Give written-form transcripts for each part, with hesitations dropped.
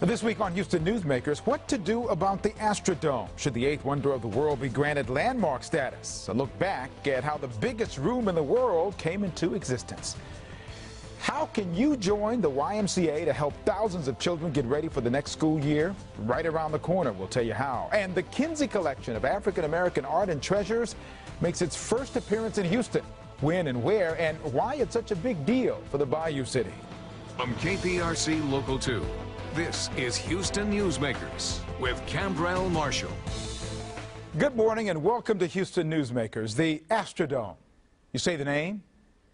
This week on Houston Newsmakers, what to do about the Astrodome? Should the eighth wonder of the world be granted landmark status? A look back at how the biggest room in the world came into existence. How can you join the YMCA to help thousands of children get ready for the next school year? Right around the corner, we'll tell you how. And the Kinsey collection of African-American art and treasures makes its first appearance in Houston. When and where, and why it's such a big deal for the Bayou City. From KPRC Local 2, this is Houston Newsmakers with Cambrell Marshall. Good morning and welcome to Houston Newsmakers. The Astrodome. You say the name,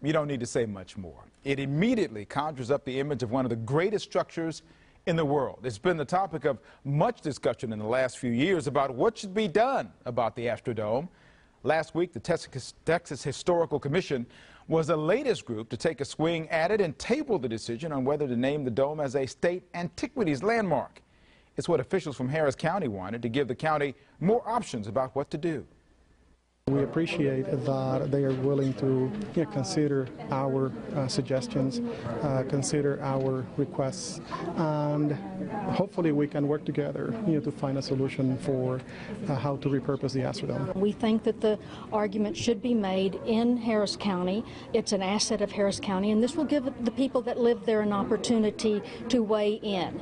you don't need to say much more. It immediately conjures up the image of one of the greatest structures in the world. It's been the topic of much discussion in the last few years about what should be done about the Astrodome. Last week, the Texas Historical Commission was the latest group to take a swing at it and table the decision on whether to name the dome as a state antiquities landmark. It's what officials from Harris County wanted, to give the county more options about what to do. We appreciate that they are willing to consider our suggestions, consider our requests, and hopefully we can work together to find a solution for how to repurpose the Astrodome. We think that the argument should be made in Harris County. It's an asset of Harris County, and this will give the people that live there an opportunity to weigh in.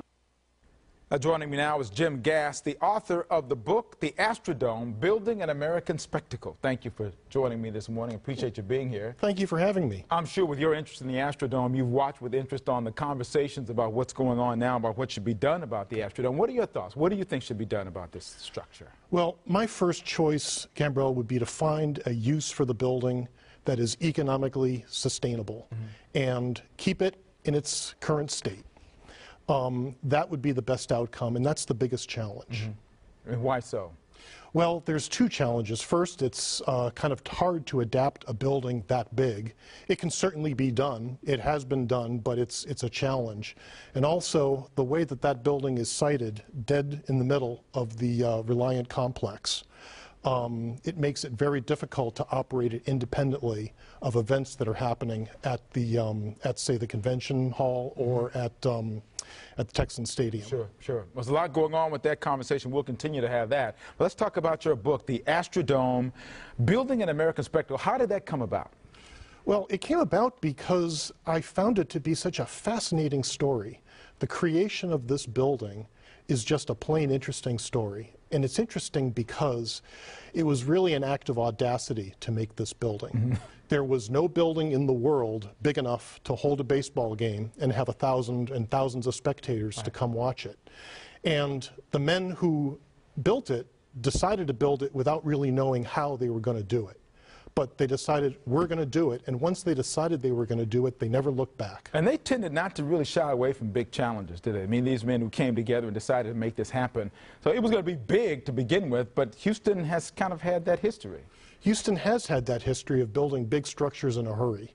Joining me now is Jim Gass, the author of the book, The Astrodome, Building an American Spectacle. Thank you for joining me this morning. Appreciate you being here. Thank you for having me. I'm sure with your interest in the Astrodome, you've watched with interest on the conversations about what's going on now, about what should be done about the Astrodome. What are your thoughts? What do you think should be done about this structure? Well, my first choice, Cambrell, would be to find a use for the building that is economically sustainable and keep it in its current state. That would be the best outcome, and that's the biggest challenge. And why so? Well, there's two challenges. First, it's kind of hard to adapt a building that big. It can certainly be done. It has been done, but it's a challenge. And also, the way that that building is sited, dead in the middle of the Reliant complex, it makes it very difficult to operate it independently of events that are happening at the, say, the convention hall or at the Texan Stadium. Sure. There's a lot going on with that conversation. We'll continue to have that. But let's talk about your book, The Astrodome, Building an American Spectacle. How did that come about? Well, it came about because I found it to be such a fascinating story. The creation of this building is just a plain interesting story. And it's interesting because it was really an act of audacity to make this building. There was no building in the world big enough to hold a baseball game and have 1,000 and thousands of spectators to come watch it. And the men who built it decided to build it without really knowing how they were going to do it. But they decided, we're going to do it, and once they decided they were going to do it, they never looked back. And they tended not to really shy away from big challenges, did they? I mean, these men who came together and decided to make this happen. So it was going to be big to begin with, but Houston has kind of had that history. Houston has had that history of building big structures in a hurry.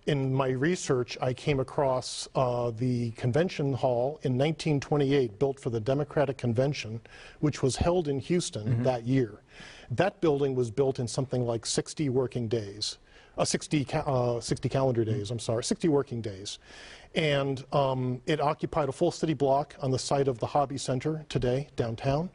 In my research, I came across the convention hall in 1928, built for the Democratic Convention, which was held in Houston that year. That building was built in something like 60 working days, 60 calendar days, I'm sorry, 60 working days. And it occupied a full city block on the site of the Hobby Center today, downtown,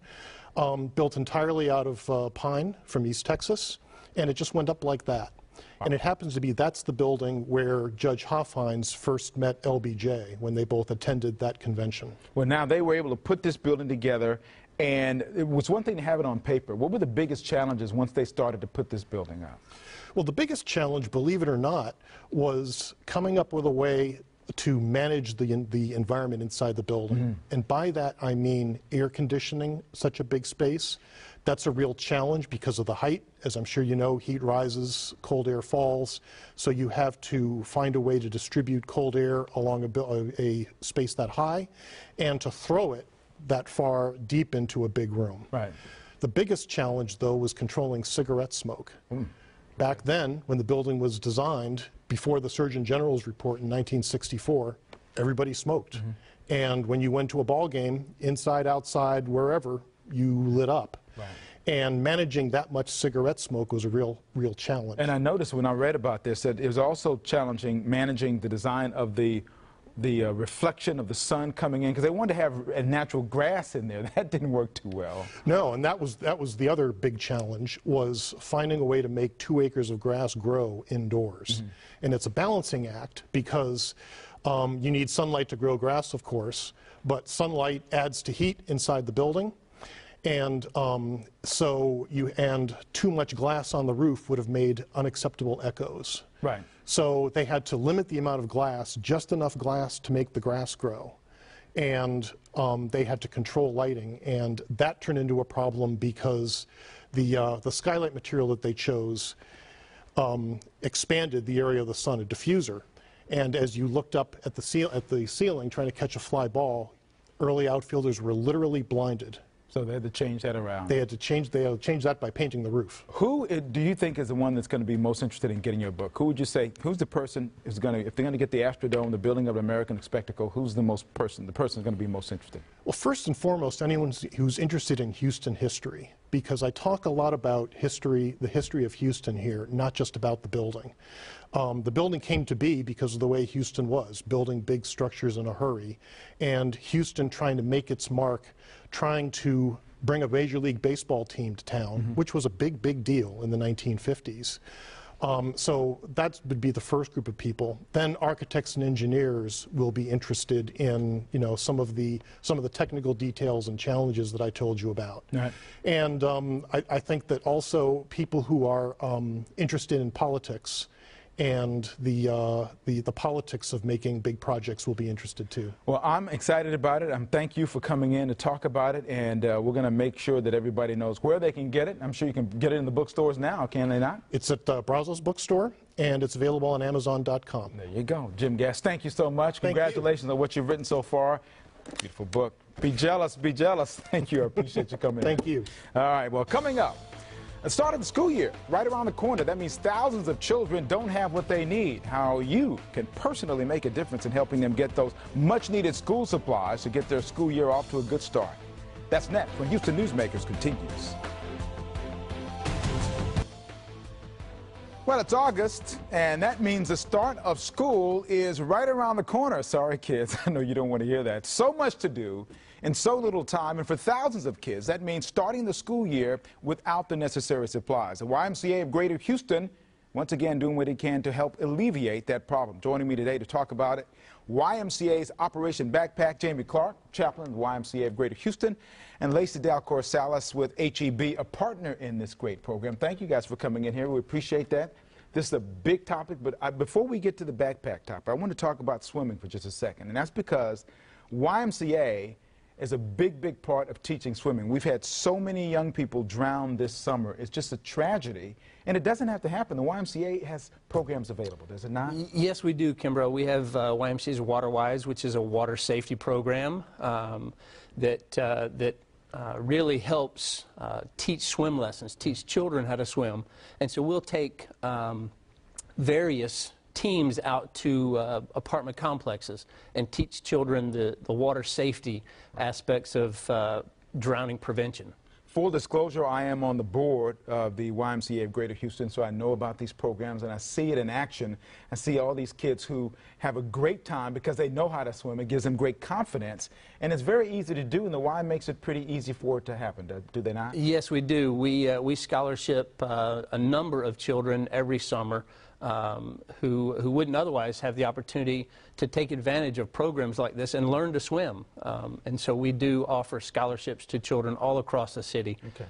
built entirely out of pine from East Texas, and it just went up like that. And it happens to be that's the building where Judge Hoffhines first met LBJ when they both attended that convention. Well, now they were able to put this building together, and it was one thing to have it on paper. What were the biggest challenges once they started to put this building up? Well, the biggest challenge, believe it or not, was coming up with a way to manage the environment inside the building. And by that, I mean air conditioning such a big space. That's a real challenge because of the height. As I'm sure you know, heat rises, cold air falls. So you have to find a way to distribute cold air along a space that high and to throw it that far deep into a big room. Right. The biggest challenge, though, was controlling cigarette smoke. Back then, when the building was designed, before the Surgeon General's report in 1964, everybody smoked. And when you went to a ball game, inside, outside, wherever, you lit up. Right. And managing that much cigarette smoke was a real challenge. And I noticed when I read about this that it was also challenging managing the design of the the reflection of the sun coming in, because they wanted to have a natural grass in there. That didn't work too well. No, and that was the other big challenge, was finding a way to make 2 acres of grass grow indoors. Mm-hmm. And it's a balancing act, because you need sunlight to grow grass, of course, but sunlight adds to heat inside the building. And and too much glass on the roof would have made unacceptable echoes. Right. So they had to limit the amount of glass, just enough glass to make the grass grow. And they had to control lighting, and that turned into a problem because the skylight material that they chose expanded the area of the sun, a diffuser. And as you looked up at the ceiling trying to catch a fly ball, early outfielders were literally blinded. So they had to change that around. They had to change that by painting the roof. Who do you think is the one that's going to be most interested in getting your book? Who would you say, who's the person who's going to, if they're going to get the Astrodome, the building of an American spectacle, who's the person who's going to be most interested? Well, first and foremost, anyone who's interested in Houston history, because I talk a lot about history, the history of Houston here, not just about the building. The building came to be because of the way Houston was, building big structures in a hurry, and Houston trying to make its mark, trying to bring a Major League Baseball team to town, mm-hmm. which was a big, big deal in the 1950s. So that would be the first group of people. Then architects and engineers will be interested in, you know, some of the technical details and challenges that I told you about. Right. And I think that also people who are interested in politics and the politics of making big projects will be interested too. Well, I'm excited about it. Thank you for coming in to talk about it, and we're going to make sure that everybody knows where they can get it. I'm sure you can get it in the bookstores now, can they not? It's at Brazos Bookstore, and it's available on Amazon.com. There you go. Jim Gass, thank you so much. Congratulations on what you've written so far. Beautiful book. Be jealous, be jealous. Thank you. I appreciate you coming in. Thank you. All right, well, coming up, the start of the school year, right around the corner. That means thousands of children don't have what they need. How you can personally make a difference in helping them get those much-needed school supplies to get their school year off to a good start. That's next when Houston Newsmakers continues. Well, it's August, and that means the start of school is right around the corner. Sorry, kids, I know you don't want to hear that. So much to do in so little time, and for thousands of kids, that means starting the school year without the necessary supplies. The YMCA of Greater Houston, once again, doing what it can to help alleviate that problem. Joining me today to talk about it, YMCA's Operation Backpack, Jamie Clark, chaplain of the YMCA of Greater Houston, and Lacey Dalcour-Salas with HEB, a partner in this great program. Thank you guys for coming in here. We appreciate that. This is a big topic, but before we get to the backpack topic, I want to talk about swimming for just a second, and that's because YMCA is a big, big part of teaching swimming. We've had so many young people drown this summer. It's just a tragedy, and it doesn't have to happen. The YMCA has programs available, does it not? Yes, we do, Kimbrough. We have YMCA's WaterWise, which is a water safety program that really helps teach swim lessons, teach children how to swim. And so we'll take various teams out to apartment complexes and teach children the water safety aspects of drowning prevention. Full disclosure, I am on the board of the YMCA of Greater Houston, so I know about these programs and I see it in action. I see all these kids who have a great time because they know how to swim. It gives them great confidence, and it's very easy to do, and the Y makes it pretty easy for it to happen, do they not? Yes, we do. We scholarship a number of children every summer who wouldn't otherwise have the opportunity to take advantage of programs like this and learn to swim. And so we do offer scholarships to children all across the city. Okay.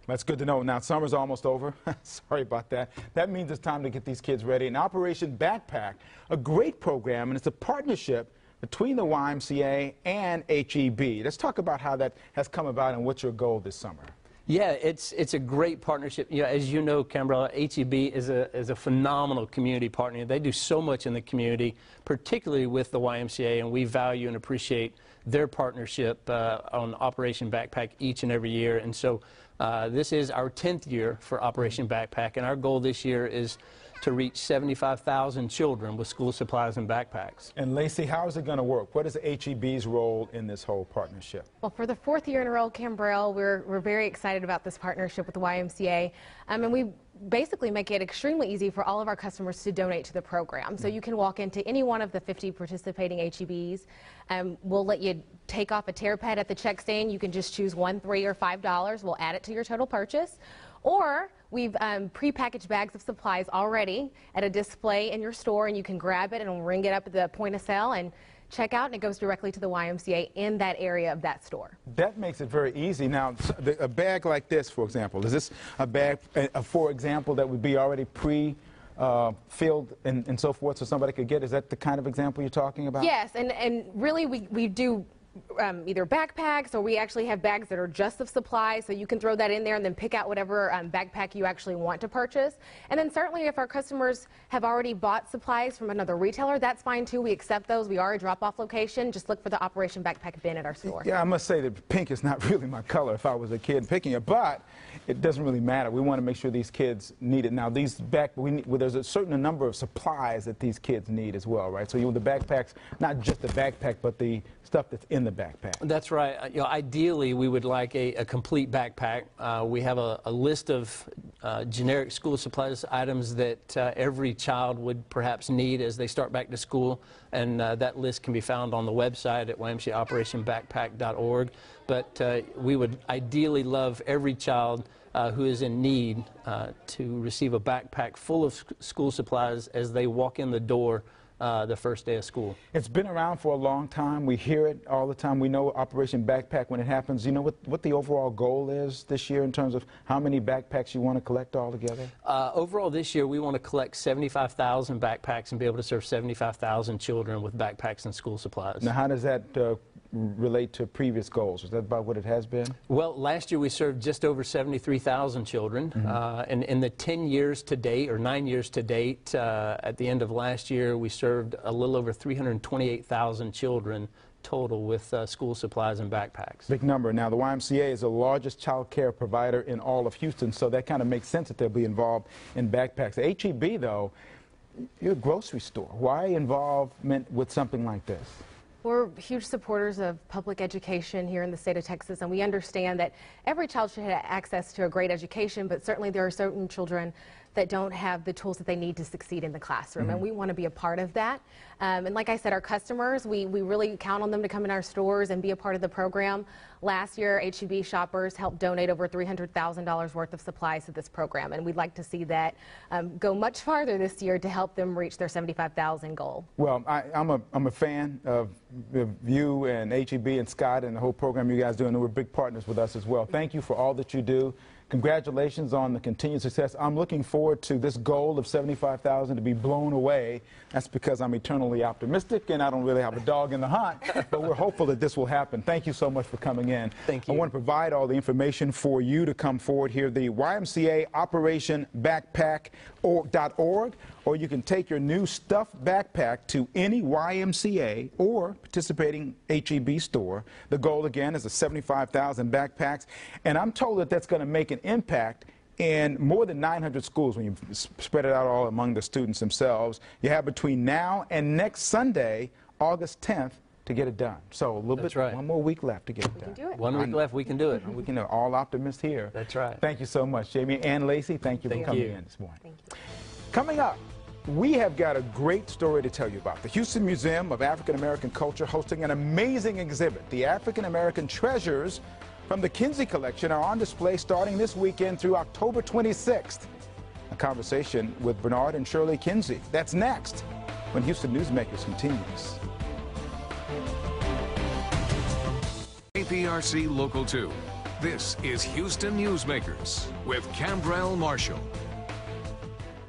That's good to know. Now, summer's almost over. Sorry about that. That means it's time to get these kids ready. And Operation Backpack, a great program, and it's a partnership between the YMCA and HEB. Let's talk about how that has come about and what's your goal this summer. Yeah, it's a great partnership. You know, as you know, Canberra, HEB is a phenomenal community partner. They do so much in the community, particularly with the YMCA, and we value and appreciate their partnership on Operation Backpack each and every year. And so this is our 10th year for Operation Backpack, and our goal this year is to reach 75,000 children with school supplies and backpacks. And Lacey, how is it going to work? What is HEB's role in this whole partnership? Well, for the 4th year in a row, Cambrell, we're very excited about this partnership with the YMCA, and we basically make it extremely easy for all of our customers to donate to the program. So you can walk into any one of the 50 participating HEBs. We'll let you take off a tear pad at the check stand. You can just choose $1, $3, or $5. We'll add it to your total purchase. Or we've pre-packaged bags of supplies already at a display in your store, and you can grab it and ring it up at the point of sale and check out, and it goes directly to the YMCA in that area of that store. That makes it very easy. Now, a bag like this, for example, is this a bag, for example, that would be already filled and so forth, so somebody could get? Is that the kind of example you're talking about? Yes, and really we do either backpacks, or we actually have bags that are just of supplies, so you can throw that in there and then pick out whatever backpack you actually want to purchase. And then certainly if our customers have already bought supplies from another retailer, that's fine too. We accept those. We are a drop-off location. Just look for the Operation Backpack bin at our store. Yeah, I must say that pink is not really my color if I was a kid picking it, but it doesn't really matter. We want to make sure these kids need it. Now, there's a certain number of supplies that these kids need as well, right? So the backpacks, not just the backpack, but the stuff that's in the backpack. That's right. Ideally, we would like a complete backpack. We have a list of generic school supplies items that every child would perhaps need as they start back to school, and that list can be found on the website at YMCAOperationBackpack.org. But we would ideally love every child who is in need to receive a backpack full of school supplies as they walk in the door the first day of school. It's been around for a long time. We hear it all the time. We know Operation Backpack when it happens. You know what the overall goal is this year in terms of how many backpacks you want to collect all together? Overall this year we want to collect 75,000 backpacks and be able to serve 75,000 children with backpacks and school supplies. Now, how does that relate to previous goals? Is that about what it has been? Well, last year we served just over 73,000 children. And in the 10 years to date, or 9 years to date, at the end of last year, we served a little over 328,000 children total with school supplies and backpacks. Big number. Now, the YMCA is the largest child care provider in all of Houston, so that kind of makes sense that they'll be involved in backpacks. The HEB, though, you're a grocery store. Why involvement with something like this? We're huge supporters of public education here in the state of Texas, and we understand that every child should have access to a great education, but certainly there are certain children that don't have the tools that they need to succeed in the classroom, and we want to be a part of that. And like I said, our customers, we really count on them to come in our stores and be a part of the program. Last year, HEB shoppers helped donate over $300,000 worth of supplies to this program, and we'd like to see that go much farther this year to help them reach their 75,000 goal. Well, I'm a fan of you and HEB and Scott and the whole program you guys do, and we're big partners with us as well. Thank you for all that you do. Congratulations on the continued success. I'm looking forward to this goal of 75,000 to be blown away. That's because I'm eternally optimistic and I don't really have a dog in the hunt, but we're hopeful that this will happen. Thank you so much for coming in. Thank you. I want to provide all the information for you to come forward here. The YMCA Operation Backpack.org, or you can take your new stuffed backpack to any YMCA or participating HEB store. The goal again is 75,000 backpacks, and I'm told that that's going to make an impact in more than 900 schools when you spread it out all among the students themselves. You have between now and next Sunday, August 10th, to get it done. So a little bit, right. One more week left to get it done. We can do it. 1 week left, we can do it. We can all optimists here. That's right. Thank you so much, Jamie and Lacey. Thank you for coming in this morning. Thank you. Coming up, we have got a great story to tell you about. The Houston Museum of African American Culture hosting an amazing exhibit. The African American Treasures from the Kinsey collection are on display starting this weekend through October 26th. A conversation with Bernard and Shirley Kinsey. That's next when Houston Newsmakers continues. APRC Local 2. This is Houston Newsmakers with Cambrell Marshall.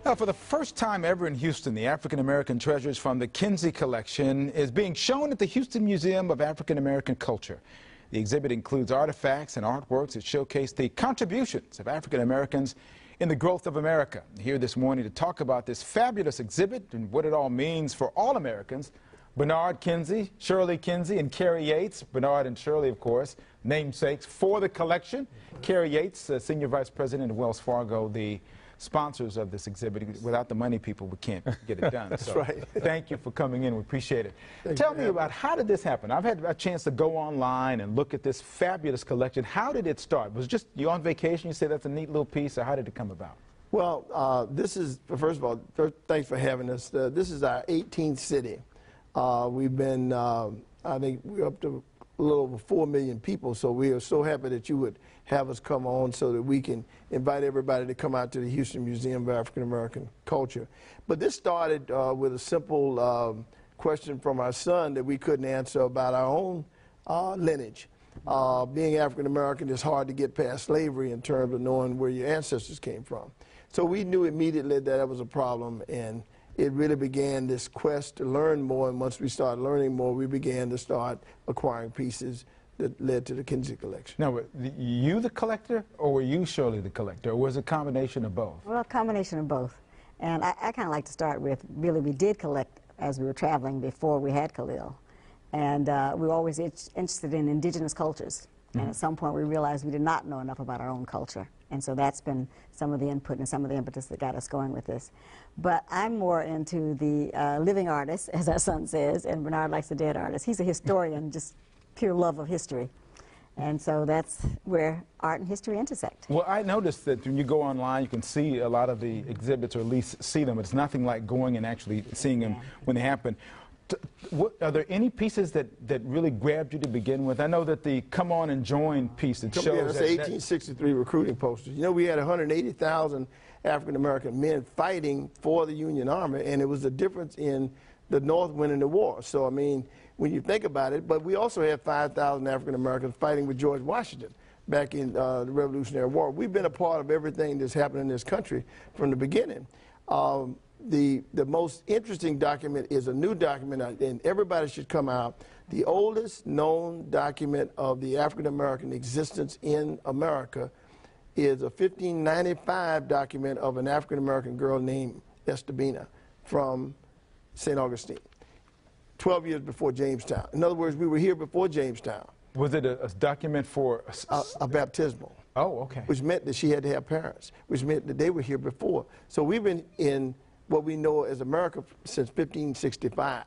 Now, for the first time ever in Houston, the African American Treasures from the Kinsey collection is being shown at the Houston Museum of African American Culture. The exhibit includes artifacts and artworks that showcase the contributions of African Americans in the growth of America. Here this morning to talk about this fabulous exhibit and what it all means for all Americans, Bernard Kinsey, Shirley Kinsey, and Carrie Yates. Bernard and Shirley, of course, namesakes for the collection. Carrie Yates, Senior Vice President of Wells Fargo, the sponsors of this exhibit. Without the money, people, we can't get it done. That's so right. Thank you for coming in. We appreciate it. Tell me about, how did this happen? I've had a chance to go online and look at this fabulous collection. How did it start? Was it just you on vacation, you say that's a neat little piece, or how did it come about? Well, this is, first of all, thanks for having us. This is our 18th city. We've been, I think we're up to a little over 4 million people, so we are so happy that you would have us come on so that we can invite everybody to come out to the Houston Museum of African American Culture. But this started with a simple question from our son that we couldn't answer about our own lineage. Being African American, it's hard to get past slavery in terms of knowing where your ancestors came from. So we knew immediately that was a problem, and it really began this quest to learn more, and once we started learning more, we began to start acquiring pieces that led to the Kinsey collection. Now, were you the collector, or were you Shirley the collector, or was it a combination of both? Well, a combination of both. And I kind of like to start with, really, we did collect as we were traveling before we had Khalil. And we were always interested in indigenous cultures. And at some point we realized we did not know enough about our own culture. And so that's been some of the input and some of the impetus that got us going with this. But I'm more into the living artist, as our son says, and Bernard likes the dead artist. He's a historian, just pure love of history. And so that's where art and history intersect. Well, I noticed that when you go online, you can see a lot of the exhibits, or at least see them. It's nothing like going and actually seeing them when they happen. Are there any pieces that really grabbed you to begin with? I know that the Come On and Join piece that shows that's 1863 recruiting posters. You know, we had 180,000 African-American men fighting for the Union Army, and it was the difference in the North winning the war. So, I mean, when you think about it, but we also had 5,000 African-Americans fighting with George Washington back in the Revolutionary War. We've been a part of everything that's happened in this country from the beginning. The most interesting document is a new document, and everybody should come out. The oldest known document of the African-American existence in America is a 1595 document of an African-American girl named Estebina from St. Augustine, 12 years before Jamestown. In other words, we were here before Jamestown. Was it a document for a baptismal? Oh, okay. Which meant that she had to have parents, which meant that they were here before. So we've been in what we know as America since 1565.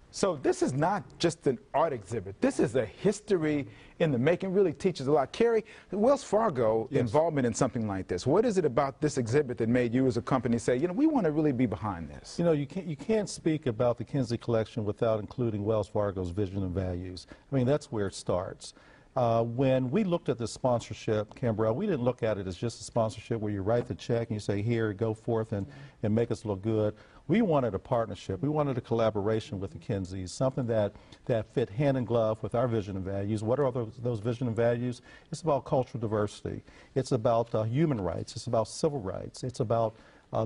So this is not just an art exhibit. This is a history in the making. Really teaches a lot. Kerry, Wells Fargo involvement in something like this. What is it about this exhibit that made you as a company say, you know, we want to really be behind this? You know, you can't speak about the Kinsey collection without including Wells Fargo's vision and values. I mean, that's where it starts. When we looked at the sponsorship, Cambrell, we didn't look at it as just a sponsorship where you write the check and you say, here, go forth and make us look good. We wanted a partnership. We wanted a collaboration with the Kinseys, something that fit hand in glove with our vision and values. What are those vision and values? It's about cultural diversity. It's about human rights. It's about civil rights. It's about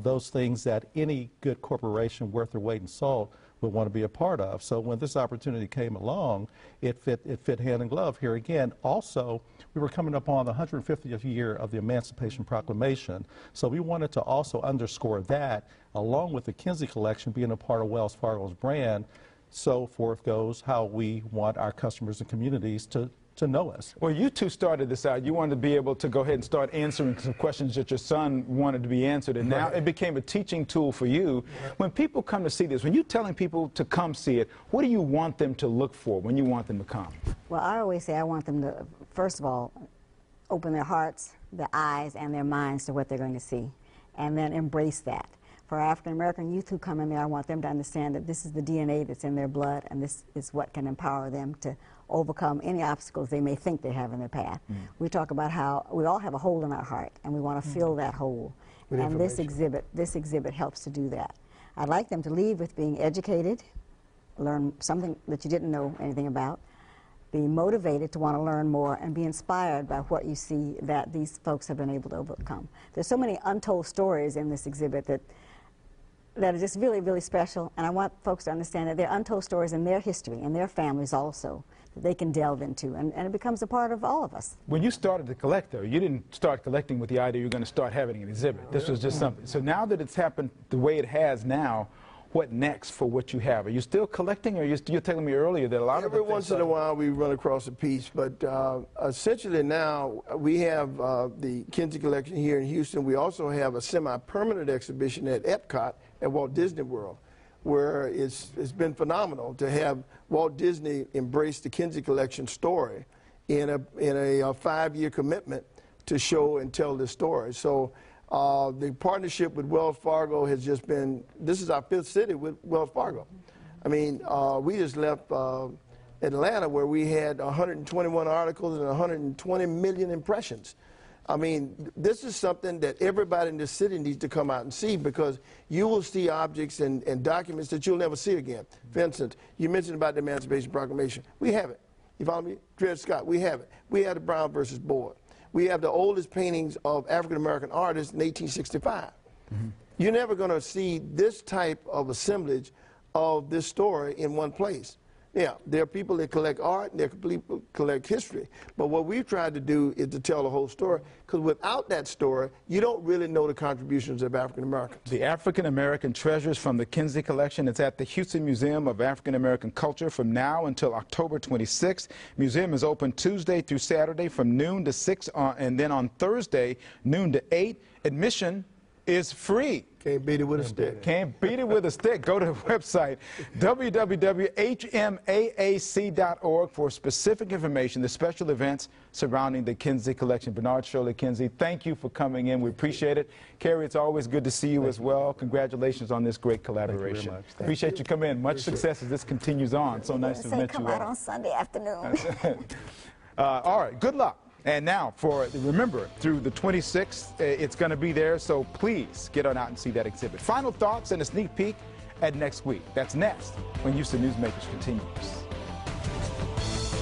those things that any good corporation worth their weight in salt would want to be a part of. So when this opportunity came along, it fit hand in glove. Here again, also, we were coming up on the 150th year of the Emancipation Proclamation. So we wanted to also underscore that, along with the Kinsey collection being a part of Wells Fargo's brand. So forth goes how we want our customers and communities to know us. Well, you two started this out. You wanted to be able to go ahead and start answering some questions that your son wanted to be answered, and now it became a teaching tool for you. When people come to see this, when you're telling people to come see it, what do you want them to look for when you want them to come? Well, I always say I want them to, first of all, open their hearts, their eyes, and their minds to what they're going to see, and then embrace that. For African-American youth who come in there, I want them to understand that this is the DNA that's in their blood, and this is what can empower them to overcome any obstacles they may think they have in their path. We talk about how we all have a hole in our heart, and we want to fill that hole. And this exhibit helps to do that. I'd like them to leave with being educated, learn something that you didn't know anything about, be motivated to want to learn more, and be inspired by what you see that these folks have been able to overcome. There's so many untold stories in this exhibit that are just really, really special, and I want folks to understand that they're untold stories in their history, and their families also, that they can delve into, and it becomes a part of all of us. When you started to collect, though, you didn't start collecting with the idea you're going to start having an exhibit. This was just something. So now that it's happened the way it has now, what next for what you have? Are you still collecting, or you're telling me earlier that a lot of every once in a while we run across a piece, but essentially now we have the Kinsey collection here in Houston. We also have a semi-permanent exhibition at Epcot at Walt Disney World, where it's been phenomenal to have Walt Disney embrace the Kinsey collection story in a 5-year commitment to show and tell this story. So the partnership with Wells Fargo has just been, this is our 5th city with Wells Fargo. I mean, we just left Atlanta, where we had 121 articles and 120 million impressions. I mean, this is something that everybody in this city needs to come out and see, because you will see objects and documents that you'll never see again. For instance, you mentioned about the Emancipation Proclamation. We have it. You follow me? Dred Scott, we have it. We have the Brown versus Board. We have the oldest paintings of African-American artists in 1865. You're never going to see this type of assemblage of this story in one place. Yeah, there are people that collect art, and there are people that collect history. But what we've tried to do is to tell the whole story, because without that story, you don't really know the contributions of African Americans. The African American Treasures from the Kinsey Collection. It's at the Houston Museum of African American Culture from now until October 26th. Museum is open Tuesday through Saturday from noon to 6, and then on Thursday, noon to 8. Admission is free. Can't beat it with a stick. Can't beat it with a stick. Go to the website, www.hmaac.org, for specific information, the special events surrounding the Kinsey Collection. Bernard, Shirley, Kinsey, thank you for coming in. We appreciate it. Carrie, it's always good to see you as well. Congratulations on this great collaboration. Thank you very much. Appreciate you coming in. Much success as this continues on. So nice to meet you all. Come out on Sunday afternoon. All right, good luck. And now, remember, through the 26th, it's going to be there, so please get on out and see that exhibit. Final thoughts and a sneak peek at next week. That's next when Houston Newsmakers continues.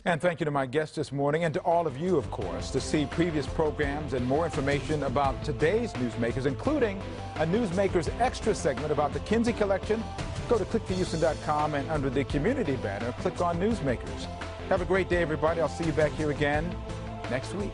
And thank you to my guests this morning, and to all of you, of course. To see previous programs and more information about today's Newsmakers, including a Newsmakers Extra segment about the Kinsey Collection, go to click2houston.com, and under the community banner, click on Newsmakers. Have a great day, everybody. I'll see you back here again next week.